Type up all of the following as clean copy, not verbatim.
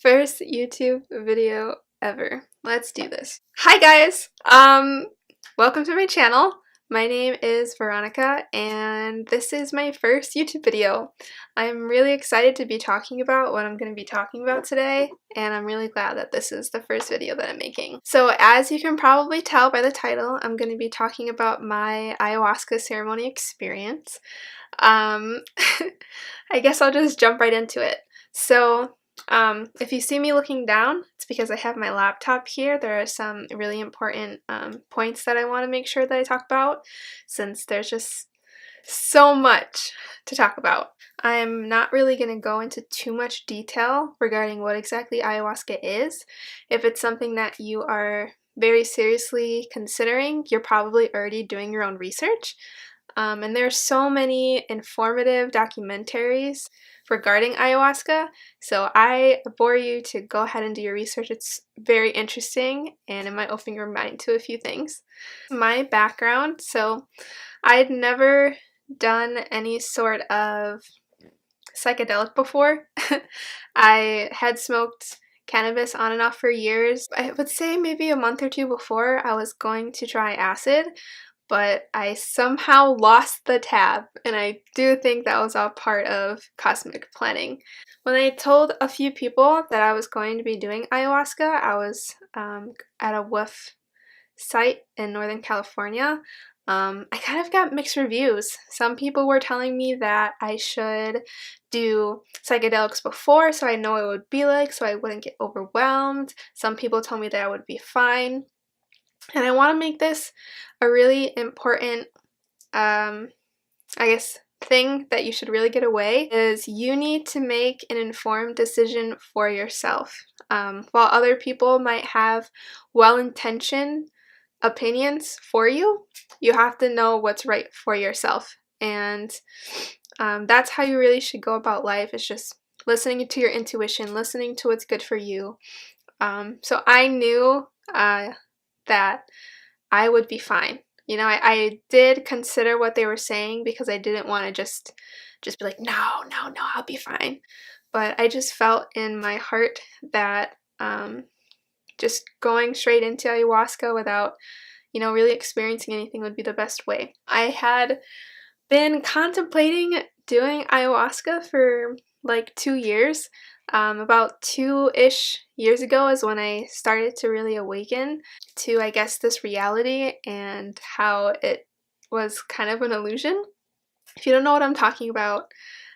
First YouTube video ever. Let's do this. Hi guys! Welcome to my channel. My name is Veronica and this is my first YouTube video. I'm really excited to be talking about what I'm going to be talking about today, and I'm really glad that this is the first video that I'm making. So as you can probably tell by the title, I'm going to be talking about my ayahuasca ceremony experience. I guess I'll just jump right into it. So if you see me looking down, it's because I have my laptop here. There are some really important points that I want to make sure that I talk about, since there's just so much to talk about. I'm not really going to go into too much detail regarding what exactly ayahuasca is. If it's something that you are very seriously considering, you're probably already doing your own research. And there are so many informative documentaries regarding ayahuasca, so I bore you to go ahead and do your research. It's very interesting and it might open your mind to a few things. My background, so I'd never done any sort of psychedelic before. I had smoked cannabis on and off for years. I would say maybe a month or two before I was going to try acid, but I somehow lost the tab, and I do think that was all part of cosmic planning. When I told a few people that I was going to be doing ayahuasca, I was at a WOOF site in Northern California. I kind of got mixed reviews. Some people were telling me that I should do psychedelics before so I know what it would be like so I wouldn't get overwhelmed. Some people told me that I would be fine. And I want to make this a really important, thing that you should really get away is you need to make an informed decision for yourself. While other people might have well-intentioned opinions for you, you have to know what's right for yourself. And that's how you really should go about life, is just listening to your intuition, listening to what's good for you. So I knew that I would be fine. You know, I did consider what they were saying because I didn't want to just be like, no, I'll be fine. But I just felt in my heart that just going straight into ayahuasca without, really experiencing anything would be the best way. I had been contemplating doing ayahuasca for like 2 years. About 2-ish years ago is when I started to really awaken to, I guess, this reality and how it was kind of an illusion. If you don't know what I'm talking about,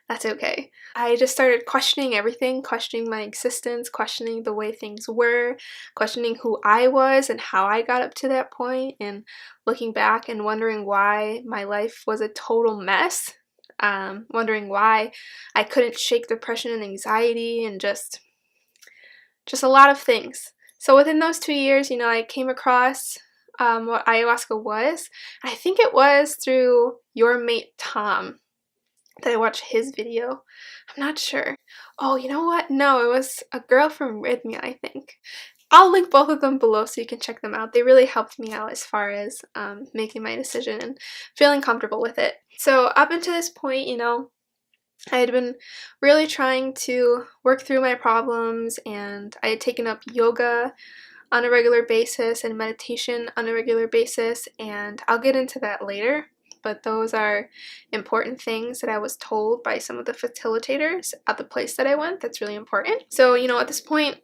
that's okay. I just started questioning everything, questioning my existence, questioning the way things were, questioning who I was and how I got up to that point, and looking back and wondering why my life was a total mess. Wondering why I couldn't shake depression and anxiety, and just a lot of things. So within those 2 years, I came across what ayahuasca was. I think it was through your mate Tom that I watched his video. I'm not sure. Oh, you know what? No, it was a girl from Rhythmia, I think. I'll link both of them below so you can check them out. They really helped me out as far as making my decision and feeling comfortable with it. So up until this point, I had been really trying to work through my problems, and I had taken up yoga on a regular basis and meditation on a regular basis, and I'll get into that later. But those are important things that I was told by some of the facilitators at the place that I went. That's really important. So, at this point,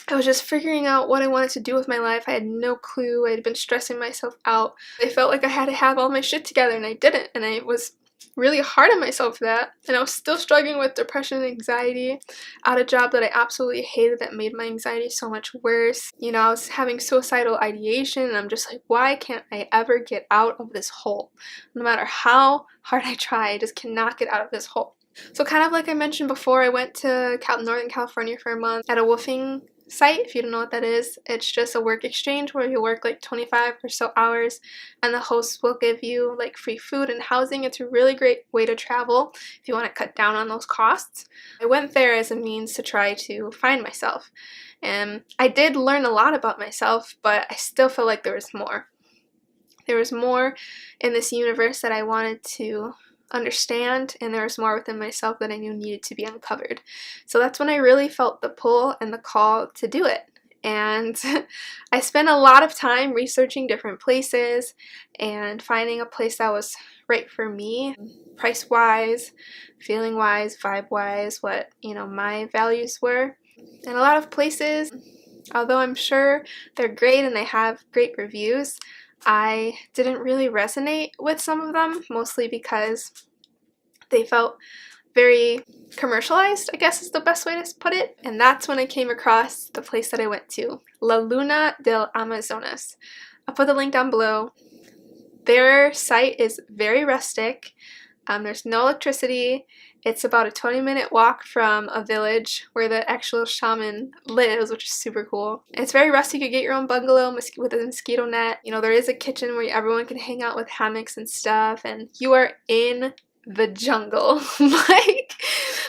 I was just figuring out what I wanted to do with my life. I had no clue. I had been stressing myself out. I felt like I had to have all my shit together, and I didn't. And I was really hard on myself for that. And I was still struggling with depression and anxiety at a job that I absolutely hated that made my anxiety so much worse. I was having suicidal ideation, and I'm just like, why can't I ever get out of this hole? No matter how hard I try, I just cannot get out of this hole. So kind of like I mentioned before, I went to Northern California for a month at a woofing site. If you don't know what that is, it's just a work exchange where you work like 25 or so hours, and the host will give you like free food and housing. It's a really great way to travel if you want to cut down on those costs. I went there as a means to try to find myself, and I did learn a lot about myself, but I still feel like there was more. There was more in this universe that I wanted to understand, and there was more within myself that I knew needed to be uncovered. So that's when I really felt the pull and the call to do it. And I spent a lot of time researching different places and finding a place that was right for me, price-wise, feeling-wise, vibe-wise, what, my values were. And a lot of places, although I'm sure they're great and they have great reviews, I didn't really resonate with some of them, mostly because they felt very commercialized, I guess is the best way to put it. And that's when I came across the place that I went to, La Luna del Amazonas. I'll put the link down below. Their site is very rustic. There's no electricity. It's about a 20-minute walk from a village where the actual shaman lives, which is super cool. And it's very rustic. You get your own bungalow with a mosquito net. There is a kitchen where everyone can hang out with hammocks and stuff, and you are in the jungle. Like,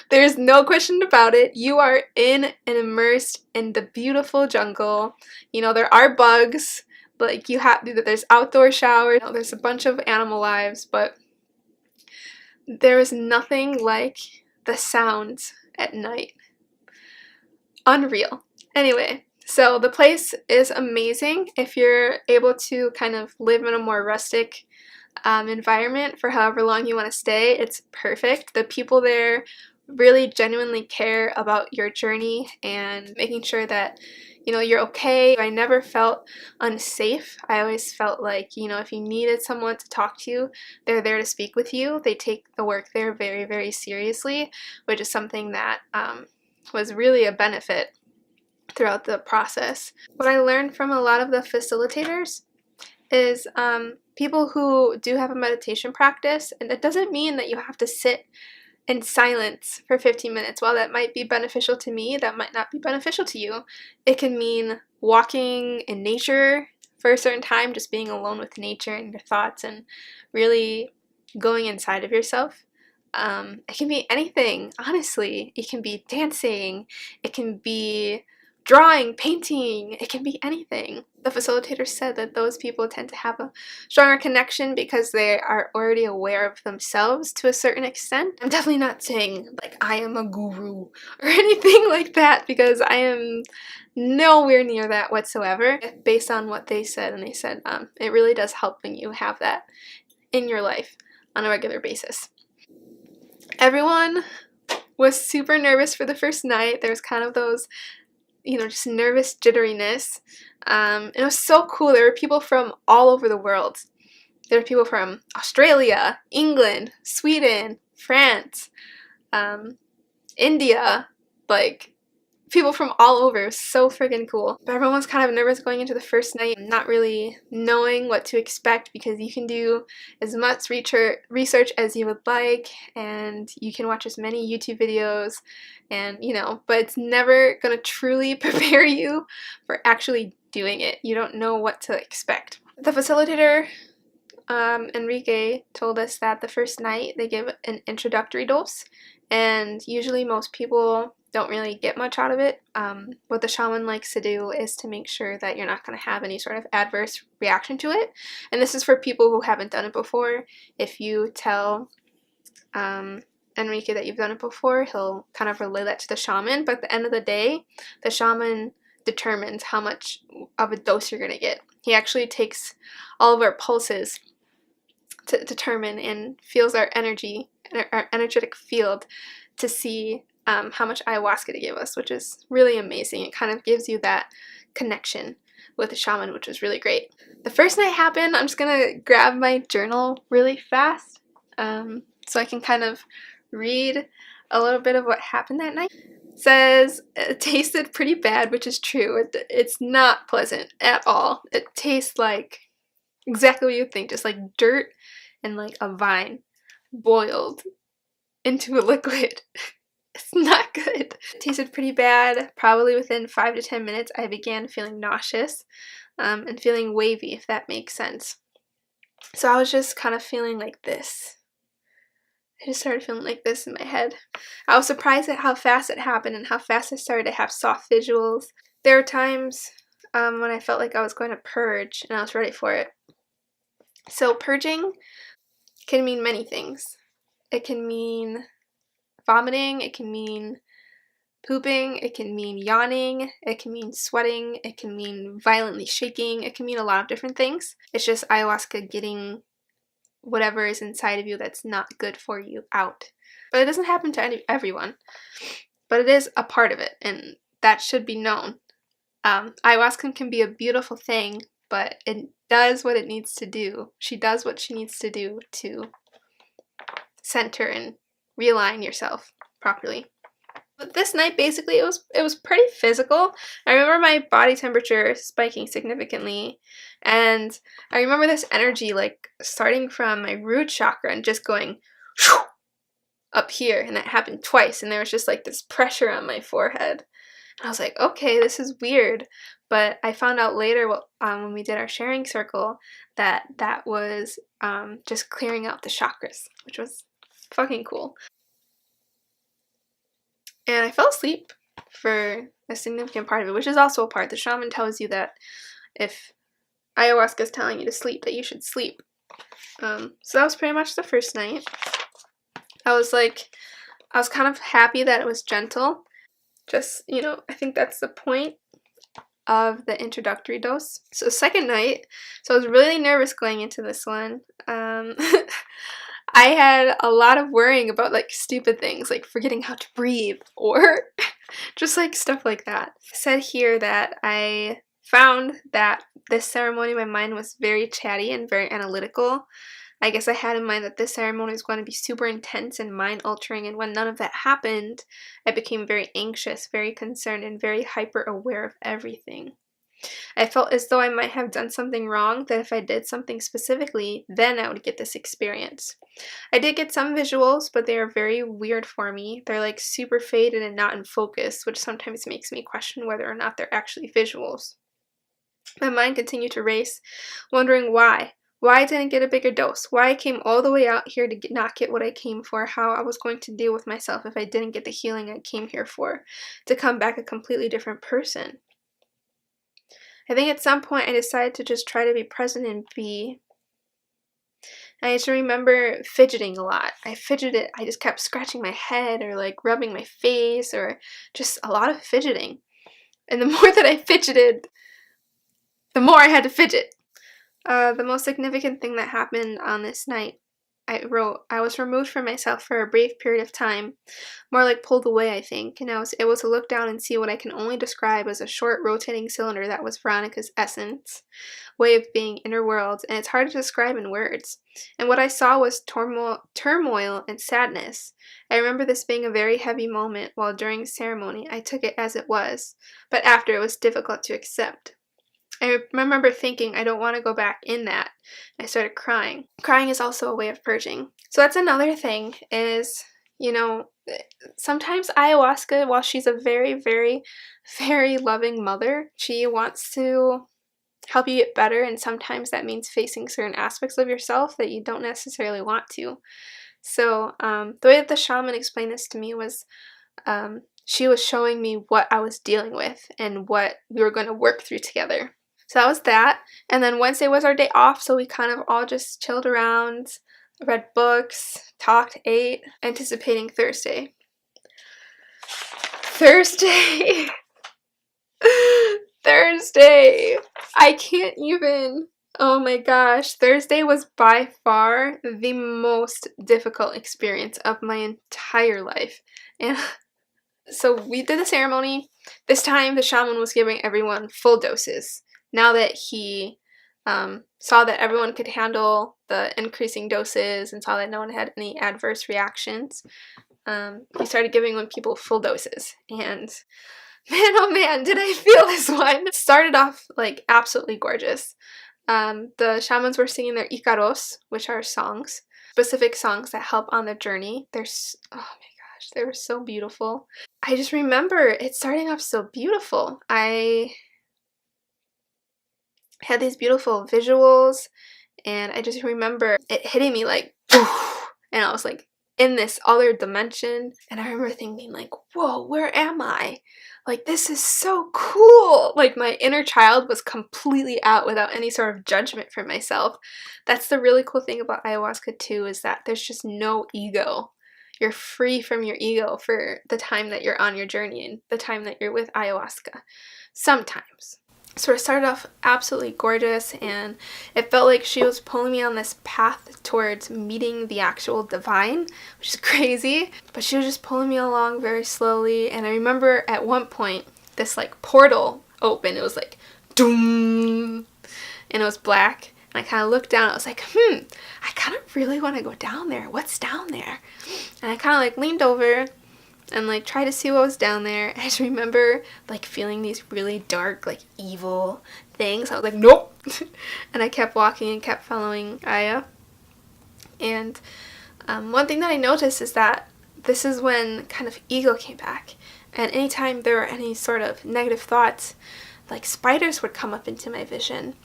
there's no question about it. You are in and immersed in the beautiful jungle. There are bugs. Like, there's outdoor showers. There's a bunch of animal lives, but there is nothing like the sounds at night. Unreal. Anyway, so the place is amazing if you're able to kind of live in a more rustic environment for however long you want to stay. It's perfect. The people there really genuinely care about your journey and making sure that you're okay. I never felt unsafe. I always felt like, if you needed someone to talk to, they're there to speak with you. They take the work there very, very seriously, which is something that was really a benefit throughout the process. What I learned from a lot of the facilitators is people who do have a meditation practice, and it doesn't mean that you have to sit in silence for 15 minutes. While that might be beneficial to me, that might not be beneficial to you. It can mean walking in nature for a certain time, just being alone with nature and your thoughts and really going inside of yourself. It can be anything, honestly. It can be dancing, it can be drawing, painting, it can be anything. The facilitator said that those people tend to have a stronger connection because they are already aware of themselves to a certain extent. I'm definitely not saying like I am a guru or anything like that, because I am nowhere near that whatsoever, based on what they said. And they said it really does help when you have that in your life on a regular basis. Everyone was super nervous for the first night. There was kind of those just nervous jitteriness. It was so cool. There were people from all over the world. There were people from Australia, England, Sweden, France, India, like people from all over. It was so freaking cool. But everyone was kind of nervous going into the first night, not really knowing what to expect, because you can do as much research as you would like, and you can watch as many YouTube videos, and but it's never gonna truly prepare you for actually doing it. You don't know what to expect. The facilitator, Enrique, told us that the first night they give an introductory dose, and usually most people don't really get much out of it. What the shaman likes to do is to make sure that you're not going to have any sort of adverse reaction to it. And this is for people who haven't done it before. If you tell Enrique that you've done it before, he'll kind of relay that to the shaman. But at the end of the day, the shaman determines how much of a dose you're going to get. He actually takes all of our pulses to determine and feels our energy, our energetic field, to see how much ayahuasca to give us, which is really amazing. It kind of gives you that connection with the shaman, which was really great. The first night happened. I'm just gonna grab my journal really fast so I can kind of read a little bit of what happened that night. It says it tasted pretty bad, which is true. It's not pleasant at all. It tastes like exactly what you think, just like dirt and like a vine boiled into a liquid. It's not good. It tasted pretty bad. Probably within 5 to 10 minutes, I began feeling nauseous and feeling wavy, if that makes sense. So I was just kind of feeling like this. I just started feeling like this in my head. I was surprised at how fast it happened and how fast I started to have soft visuals. There were times when I felt like I was going to purge and I was ready for it. So purging can mean many things. It can mean vomiting, it can mean pooping, it can mean yawning, it can mean sweating, it can mean violently shaking, it can mean a lot of different things. It's just ayahuasca getting whatever is inside of you that's not good for you out. But it doesn't happen to everyone, but it is a part of it, and that should be known. Ayahuasca can be a beautiful thing, but it does what it needs to do. She does what she needs to do to center and realign yourself properly. But this night, basically, it was pretty physical. I remember my body temperature spiking significantly, and I remember this energy, like, starting from my root chakra and just going up here, and that happened twice, and there was just, like, this pressure on my forehead. And I was like, okay, this is weird, but I found out later when we did our sharing circle that was just clearing out the chakras, which was fucking cool. And I fell asleep for a significant part of it, which is also a part. The shaman tells you that if ayahuasca is telling you to sleep, that you should sleep. So that was pretty much the first night. I was kind of happy that it was gentle. Just, I think that's the point of the introductory dose. So second night, so I was really nervous going into this one. I had a lot of worrying about, like, stupid things, like forgetting how to breathe, or just, like, stuff like that. It said here that I found that this ceremony, my mind was very chatty and very analytical. I guess I had in mind that this ceremony was going to be super intense and mind-altering, and when none of that happened, I became very anxious, very concerned, and very hyper-aware of everything. I felt as though I might have done something wrong, that if I did something specifically, then I would get this experience. I did get some visuals, but they are very weird for me. They're, like, super faded and not in focus, which sometimes makes me question whether or not they're actually visuals. My mind continued to race, wondering why. Why I didn't get a bigger dose, why I came all the way out here to not get what I came for, how I was going to deal with myself if I didn't get the healing I came here for, to come back a completely different person. I think at some point I decided to just try to be present and be. I used to remember fidgeting a lot. I fidgeted, I just kept scratching my head or, like, rubbing my face, or just a lot of fidgeting. And the more that I fidgeted, the more I had to fidget. The most significant thing that happened on this night, I was removed from myself for a brief period of time, more like pulled away, I think, and I was able to look down and see what I can only describe as a short rotating cylinder that was Veronica's essence, way of being, inner world, and it's hard to describe in words. And what I saw was turmoil and sadness. I remember this being a very heavy moment, while during the ceremony I took it as it was, but after it was difficult to accept. I remember thinking, I don't want to go back in that. I started crying. Crying is also a way of purging. So that's another thing is, sometimes ayahuasca, while she's a very, very, very loving mother, she wants to help you get better, and sometimes that means facing certain aspects of yourself that you don't necessarily want to. So the way that the shaman explained this to me was she was showing me what I was dealing with and what we were going to work through together. So that was that. And then Wednesday was our day off, so we kind of all just chilled around, read books, talked, ate, anticipating Thursday. Thursday! I can't even. Oh my gosh. Thursday was by far the most difficult experience of my entire life. And so we did the ceremony. This time the shaman was giving everyone full doses. Now that he saw that everyone could handle the increasing doses and saw that no one had any adverse reactions, he started giving people full doses. And man, oh man, did I feel this one. It started off, like, absolutely gorgeous. The shamans were singing their Icaros, which are songs, specific songs that help on the journey. Oh my gosh, they were so beautiful. I just remember it starting off so beautiful. I had these beautiful visuals, and I just remember it hitting me like, poof, and I was like, in this other dimension. And I remember thinking like, whoa, where am I? Like, this is so cool. Like, my inner child was completely out without any sort of judgment for myself. That's the really cool thing about ayahuasca too, is that there's just no ego. You're free from your ego for the time that you're on your journey and the time that you're with ayahuasca. Sometimes. So it started off absolutely gorgeous, and it felt like she was pulling me on this path towards meeting the actual divine, which is crazy, but she was just pulling me along very slowly. And I remember at one point, this like portal opened. It was like, doom, and it was black. And I kind of looked down. I was like, I kind of really want to go down there. What's down there? And I kind of like leaned over and like try to see what was down there. I just remember like feeling these really dark, like evil things. I was like, nope. And I kept walking and kept following Aya. And one thing that I noticed is that this is when kind of ego came back. And anytime there were any sort of negative thoughts, like spiders would come up into my vision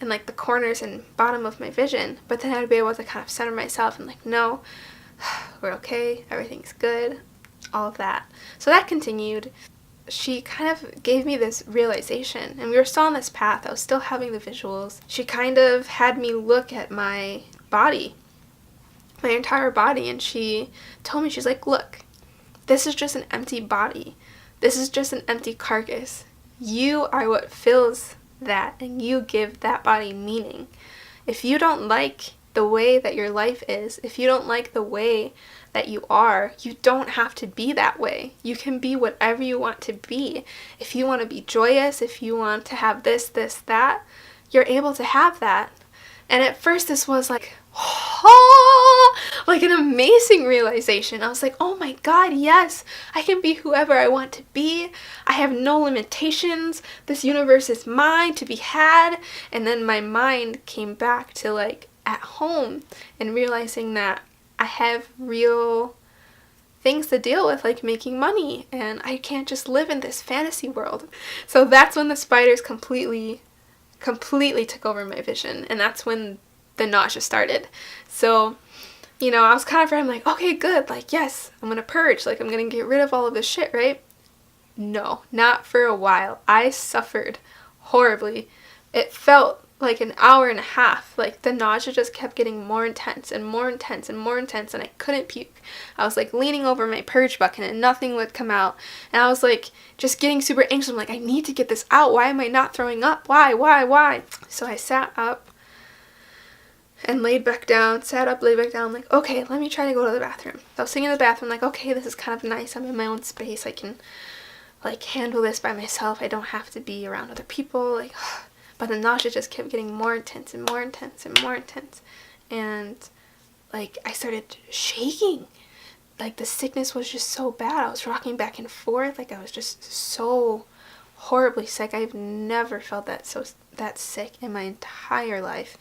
and like the corners and bottom of my vision. But then I'd be able to kind of center myself and like, no, we're okay, everything's good, all of that. So that continued. She kind of gave me this realization, and we were still on this path. I was still having the visuals. She kind of had me look at my body, my entire body, and she told me, she's like, look, this is just an empty body. This is just an empty carcass. You are what fills that, and you give that body meaning. If you don't like the way that your life is, if you don't like the way that you are, you don't have to be that way. You can be whatever you want to be. If you want to be joyous, if you want to have this, that, you're able to have that. And at first this was like, oh, like an amazing realization. I was like, oh my God, yes, I can be whoever I want to be. I have no limitations. This universe is mine to be had. And then my mind came back to like at home and realizing that I have real things to deal with, like making money, and I can't just live in this fantasy world. So that's when the spiders completely took over my vision, and that's when the nausea started. So, you know, I was kind of I'm like, okay, good, like, yes, I'm gonna purge, like, I'm gonna get rid of all of this shit, right? No, not for a while. I suffered horribly. It felt like an hour and a half. Like, the nausea just kept getting more intense and more intense and more intense, and I couldn't puke. I was like leaning over my purge bucket and nothing would come out, and I was like just getting super anxious. I'm like, I need to get this out. Why am I not throwing up? Why? So I sat up and laid back down, sat up, laid back down. I'm like, okay, let me try to go to the bathroom. So I was sitting in the bathroom like, okay, this is kind of nice. I'm in my own space. I can like handle this by myself. I don't have to be around other people. Like, but the nausea just kept getting more intense and more intense and more intense. And like I started shaking. Like the sickness was just so bad. I was rocking back and forth. Like I was just so horribly sick. I've never felt that sick in my entire life.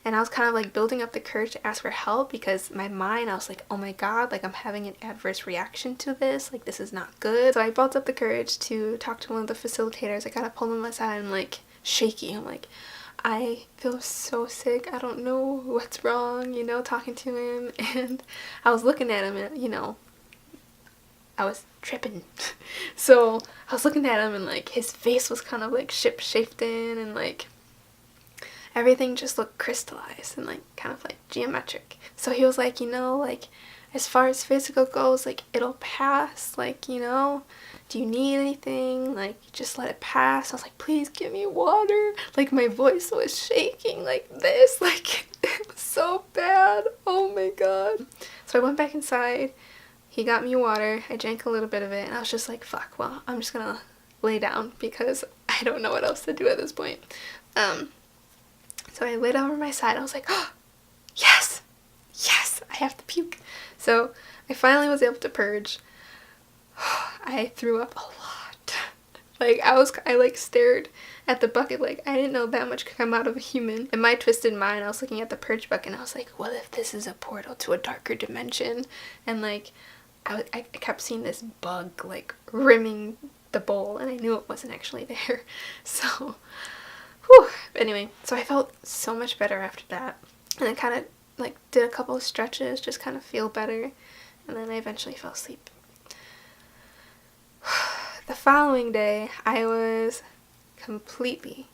And I was kind of like building up the courage to ask for help, because my mind, I was like, oh my God, like I'm having an adverse reaction to this. Like this is not good. So I built up the courage to talk to one of the facilitators. I got to pull him aside and like shaky. I'm like, I feel so sick. I don't know what's wrong, you know, talking to him. And I was looking at him and, you know, I was tripping. So I was looking at him and like his face was kind of like shaped-in, and like everything just looked crystallized and like kind of like geometric. So he was like, you know, like as far as physical goes, like it'll pass, like, you know, do you need anything? Like just let it pass. I was like, please give me water. Like my voice was shaking like this, like it was so bad. Oh my God. So I went back inside. He got me water. I drank a little bit of it, and I was just like, fuck, well, I'm just gonna lay down because I don't know what else to do at this point. So I laid over my side. I was like, oh, yes, I have to puke. So I finally was able to purge. I threw up a lot. Like I like stared at the bucket like I didn't know that much could come out of a human. In my twisted mind, I was looking at the purge bucket and I was like, what if this is a portal to a darker dimension? And like I kept seeing this bug like rimming the bowl, and I knew it wasn't actually there. So whew. Anyway, so I felt so much better after that. And it kind of like did a couple of stretches, just kind of feel better, and then I eventually fell asleep. The following day, I was completely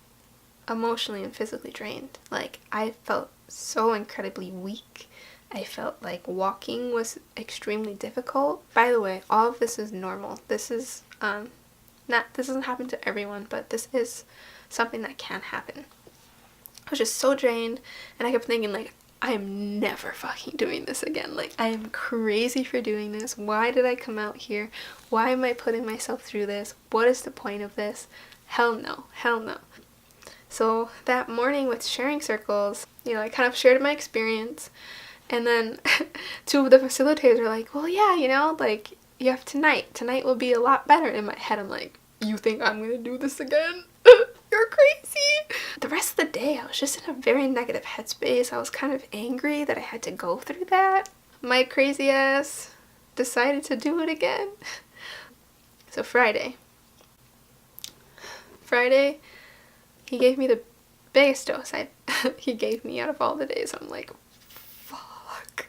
emotionally and physically drained. Like, I felt so incredibly weak. I felt like walking was extremely difficult. By the way, all of this is normal. This is this doesn't happen to everyone, but this is something that can happen. I was just so drained, and I kept thinking, like, I am never fucking doing this again. Like, I am crazy for doing this. Why did I come out here? Why am I putting myself through this? What is the point of this? Hell no. Hell no. So that morning with sharing circles, I kind of shared my experience, and then two of the facilitators were like, well, yeah, like, you have tonight. Tonight will be a lot better. In my head, I'm like, you think I'm gonna do this again? You're crazy. The rest of the day, I was just in a very negative headspace. I was kind of angry that I had to go through that. My crazy ass decided to do it again. So Friday, he gave me the biggest dose he gave me out of all the days. I'm like, fuck.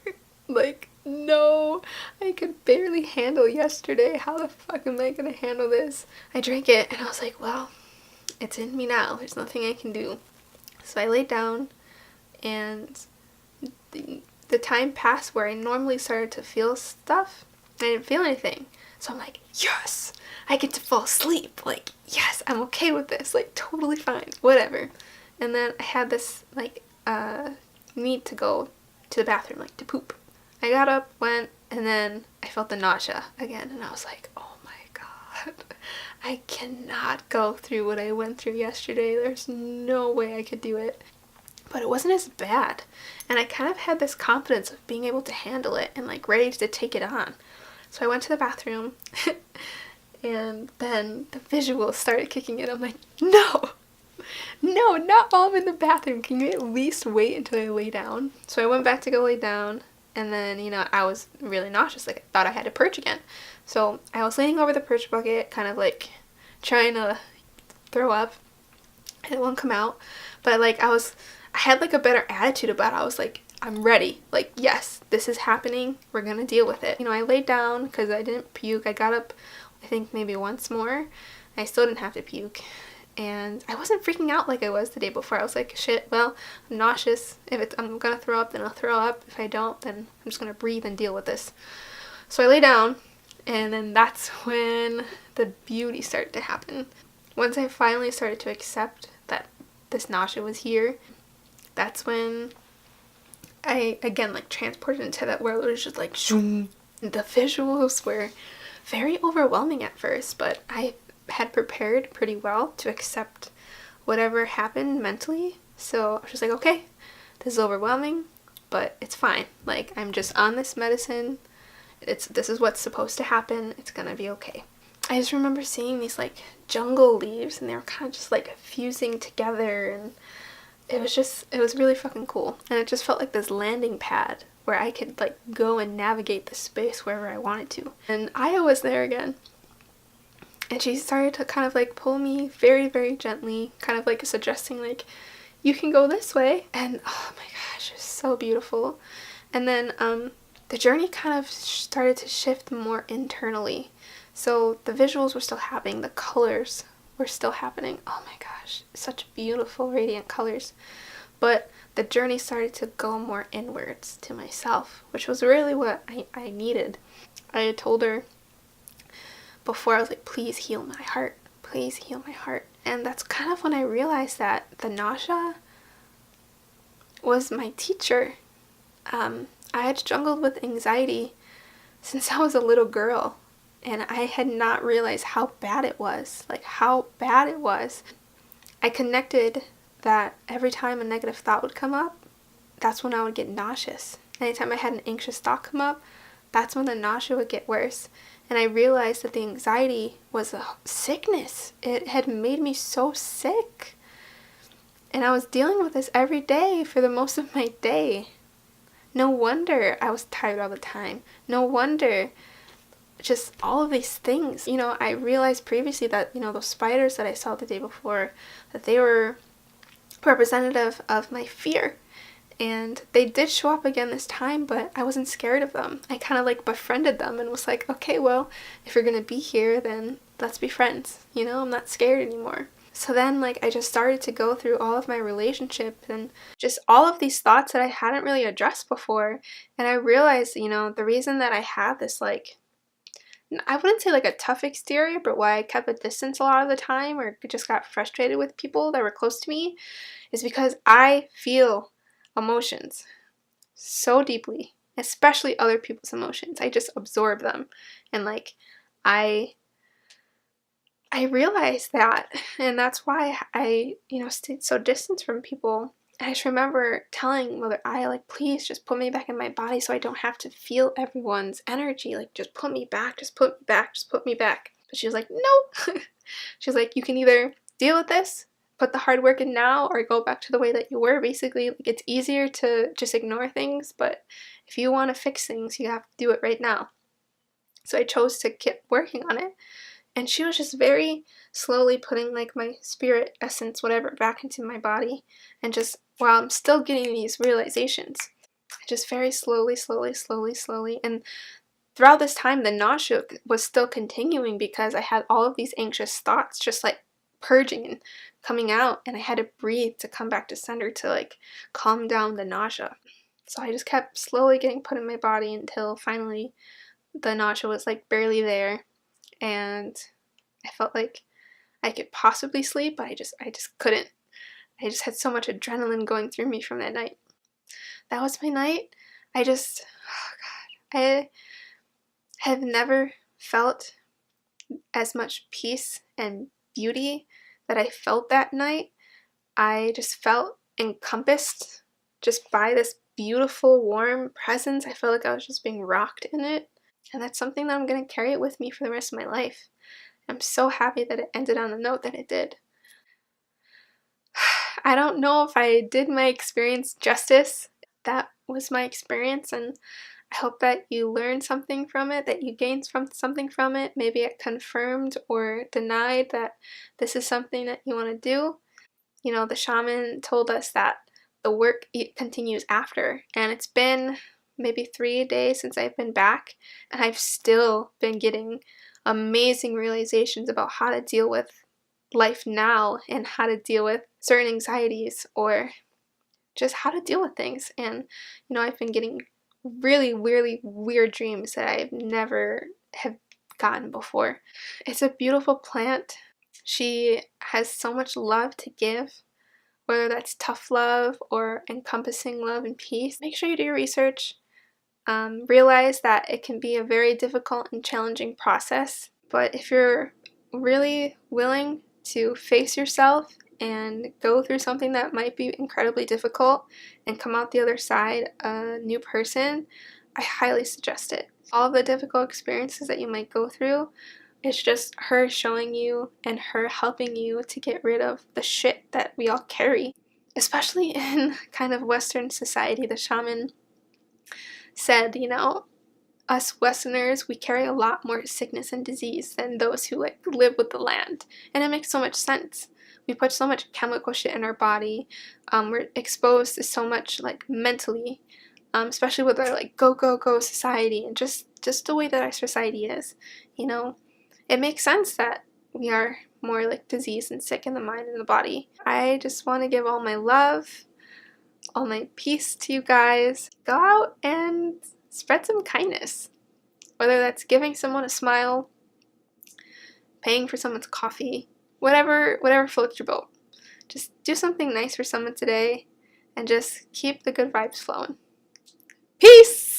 Like, no, I could barely handle yesterday. How the fuck am I gonna handle this? I drank it, and I was like, well, it's in me now. There's nothing I can do. So I laid down, and the time passed where I normally started to feel stuff. I didn't feel anything. So I'm like, yes, I get to fall asleep. Like, yes, I'm okay with this. Like, totally fine. Whatever. And then I had this, like, need to go to the bathroom, like, to poop. I got up, went, and then I felt the nausea again. And I was like, oh my God. I cannot go through what I went through yesterday. There's no way I could do it. But it wasn't as bad. And I kind of had this confidence of being able to handle it and, like, ready to take it on. So I went to the bathroom, and then the visuals started kicking in. I'm like, no, not while I'm in the bathroom. Can you at least wait until I lay down? So I went back to go lay down, and then, I was really nauseous. Like, I thought I had to purge again. So I was leaning over the purge bucket, kind of, like, trying to throw up, and it won't come out. But, like, I had, like, a better attitude about it. I was like, I'm ready. Like, yes, this is happening. We're gonna deal with it. I laid down because I didn't puke. I got up, I think, maybe once more. I still didn't have to puke. And I wasn't freaking out like I was the day before. I was like, shit, well, I'm nauseous. If I'm gonna throw up, then I'll throw up. If I don't, then I'm just gonna breathe and deal with this. So I lay down, and then that's when the beauty started to happen. Once I finally started to accept that this nausea was here, that's when I, again, like, transported into that world. It was just like, zoom. The visuals were very overwhelming at first, but I had prepared pretty well to accept whatever happened mentally. So I was just like, okay, this is overwhelming, but it's fine. Like, I'm just on this medicine. This is what's supposed to happen. It's gonna be okay. I just remember seeing these, like, jungle leaves, and they were kind of just, like, fusing together, and it was really fucking cool. And it just felt like this landing pad where I could, like, go and navigate the space wherever I wanted to. And Aya was there again. And she started to kind of, like, pull me very, very gently, kind of, like, suggesting, like, you can go this way. And oh my gosh, it was so beautiful. And then the journey kind of started to shift more internally. So the visuals were still happening, the colors were still happening. Oh my gosh, such beautiful, radiant colors. But the journey started to go more inwards to myself, which was really what I needed. I had told her before, I was like, please heal my heart. Please heal my heart. And that's kind of when I realized that the nausea was my teacher. I had struggled with anxiety since I was a little girl. And I had not realized how bad it was. Like, how bad it was. I connected that every time a negative thought would come up, that's when I would get nauseous. Anytime I had an anxious thought come up, that's when the nausea would get worse. And I realized that the anxiety was a sickness. It had made me so sick. And I was dealing with this every day for the most of my day. No wonder I was tired all the time. No wonder just all of these things. I realized previously that, those spiders that I saw the day before, that they were representative of my fear. And they did show up again this time, but I wasn't scared of them. I kind of like befriended them and was like, okay, well, if you're gonna be here, then let's be friends. You know, I'm not scared anymore. So then, like, I just started to go through all of my relationships and just all of these thoughts that I hadn't really addressed before. And I realized, you know, the reason that I had this, like, I wouldn't say like a tough exterior, but why I kept a distance a lot of the time or just got frustrated with people that were close to me is because I feel emotions so deeply, especially other people's emotions. I just absorb them. And like I realized that, and that's why I, you know, stayed so distant from people. I just remember telling Mother Aya, like, please just put me back in my body so I don't have to feel everyone's energy. Like, just put me back, just put me back, just put me back. But she was like, no. She was like, you can either deal with this, put the hard work in now, or go back to the way that you were. Basically, like, it's easier to just ignore things, but if you want to fix things, you have to do it right now. So I chose to keep working on it. And she was just very slowly putting like my spirit essence, whatever, back into my body. And just while I'm still getting these realizations, just very slowly, slowly, slowly, slowly. And throughout this time, the nausea was still continuing because I had all of these anxious thoughts just like purging and coming out. And I had to breathe to come back to center to like calm down the nausea. So I just kept slowly getting put in my body until finally the nausea was like barely there. And I felt like I could possibly sleep, but I just couldn't. I just had so much adrenaline going through me from that night. That was my night. Oh God, I have never felt as much peace and beauty that I felt that night. I just felt encompassed just by this beautiful, warm presence. I felt like I was just being rocked in it. And that's something that I'm going to carry it with me for the rest of my life. I'm so happy that it ended on the note that it did. I don't know if I did my experience justice. That was my experience, and I hope that you learned something from it, that you gained something from it. Maybe it confirmed or denied that this is something that you want to do. You know, the shaman told us that the work continues after, and it's been maybe 3 days since I've been back, and I've still been getting amazing realizations about how to deal with life now and how to deal with certain anxieties or just how to deal with things. And, you know, I've been getting really, really weird dreams that I've never have gotten before. It's a beautiful plant. She has so much love to give, whether that's tough love or encompassing love and peace. Make sure you do your research. Realize that it can be a very difficult and challenging process, but if you're really willing to face yourself and go through something that might be incredibly difficult and come out the other side a new person, I highly suggest it. All of the difficult experiences that you might go through, it's just her showing you and her helping you to get rid of the shit that we all carry. Especially in kind of Western society, the shaman said, you know, us Westerners, we carry a lot more sickness and disease than those who like live with the land. And it makes so much sense. We put so much chemical shit in our body. We're exposed to so much like mentally, especially with our like go, go, go society and just the way that our society is. You know, it makes sense that we are more like diseased and sick in the mind and the body. I just want to give all my love, all my peace to you guys. Go out and spread some kindness. Whether that's giving someone a smile, paying for someone's coffee, whatever floats your boat. Just do something nice for someone today and just keep the good vibes flowing. Peace!